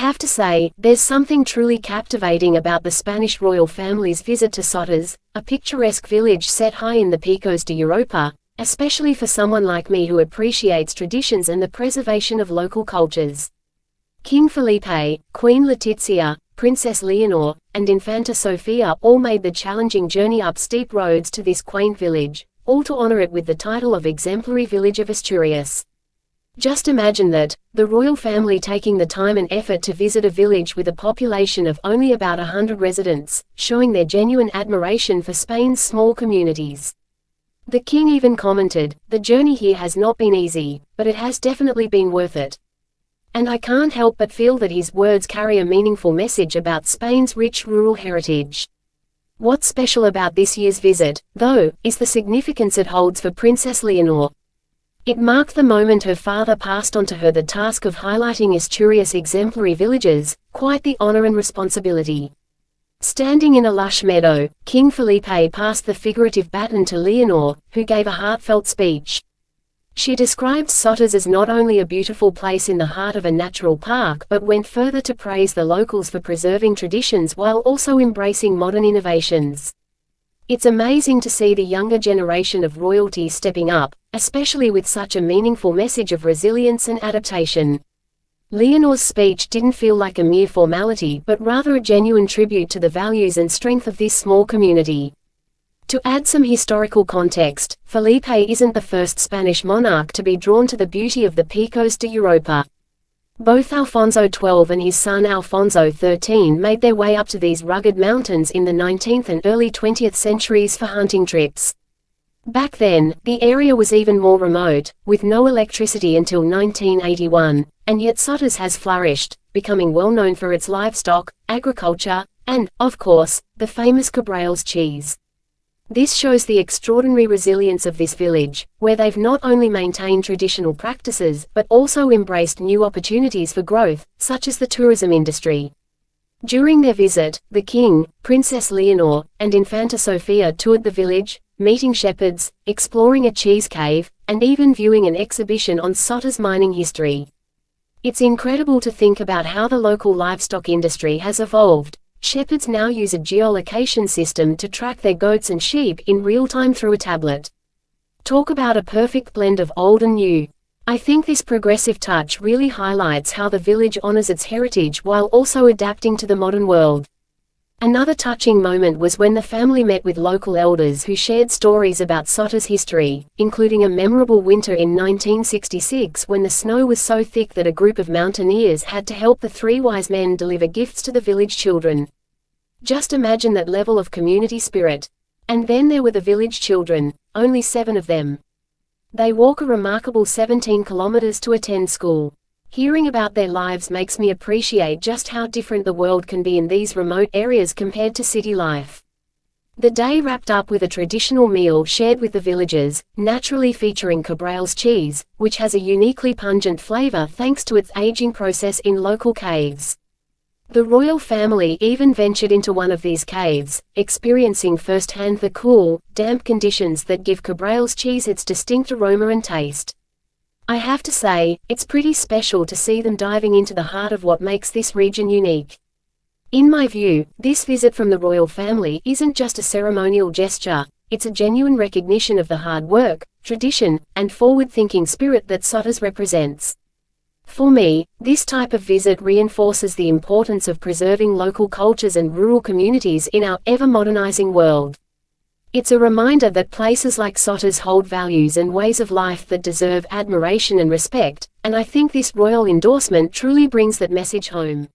have to say, there's something truly captivating about the Spanish royal family's visit to Sotres, a picturesque village set high in the Picos de Europa, especially for someone like me who appreciates traditions and the preservation of local cultures. King Felipe, Queen Letizia, Princess Leonor, and Infanta Sofia all made the challenging journey up steep roads to this quaint village, all to honor it with the title of Exemplary Village of Asturias. Just imagine that, the royal family taking the time and effort to visit a village with a population of only about 100 residents, showing their genuine admiration for Spain's small communities. The king even commented, "The journey here has not been easy, but it has definitely been worth it." And I can't help but feel that his words carry a meaningful message about Spain's rich rural heritage. What's special about this year's visit, though, is the significance it holds for Princess Leonor. It marked the moment her father passed on to her the task of highlighting Asturias' exemplary villages, quite the honor and responsibility. Standing in a lush meadow, King Felipe passed the figurative baton to Leonor, who gave a heartfelt speech. She described Sotres as not only a beautiful place in the heart of a natural park but went further to praise the locals for preserving traditions while also embracing modern innovations. It's amazing to see the younger generation of royalty stepping up, especially with such a meaningful message of resilience and adaptation. Leonor's speech didn't feel like a mere formality but rather a genuine tribute to the values and strength of this small community. To add some historical context, Felipe isn't the first Spanish monarch to be drawn to the beauty of the Picos de Europa. Both Alfonso XII and his son Alfonso XIII made their way up to these rugged mountains in the 19th and early 20th centuries for hunting trips. Back then, the area was even more remote, with no electricity until 1981, and yet Sotres has flourished, becoming well known for its livestock, agriculture, and, of course, the famous Cabrales cheese. This shows the extraordinary resilience of this village, where they've not only maintained traditional practices but also embraced new opportunities for growth, such as the tourism industry. During their visit, the king, Princess Leonor, and Infanta Sofia toured the village, meeting shepherds, exploring a cheese cave, and even viewing an exhibition on Sotres mining history. It's incredible to think about how the local livestock industry has evolved. Shepherds now use a geolocation system to track their goats and sheep in real time through a tablet. Talk about a perfect blend of old and new. I think this progressive touch really highlights how the village honors its heritage while also adapting to the modern world. Another touching moment was when the family met with local elders who shared stories about Sotres' history, including a memorable winter in 1966 when the snow was so thick that a group of mountaineers had to help the three wise men deliver gifts to the village children. Just imagine that level of community spirit. And then there were the village children, only 7 of them. They walk a remarkable 17 kilometers to attend school. Hearing about their lives makes me appreciate just how different the world can be in these remote areas compared to city life. The day wrapped up with a traditional meal shared with the villagers, naturally featuring Cabrales cheese, which has a uniquely pungent flavor thanks to its aging process in local caves. The royal family even ventured into one of these caves, experiencing firsthand the cool, damp conditions that give Cabrales cheese its distinct aroma and taste. I have to say, it's pretty special to see them diving into the heart of what makes this region unique. In my view, this visit from the royal family isn't just a ceremonial gesture, it's a genuine recognition of the hard work, tradition, and forward-thinking spirit that Sotres represents. For me, this type of visit reinforces the importance of preserving local cultures and rural communities in our ever-modernizing world. It's a reminder that places like Sotres hold values and ways of life that deserve admiration and respect, and I think this royal endorsement truly brings that message home.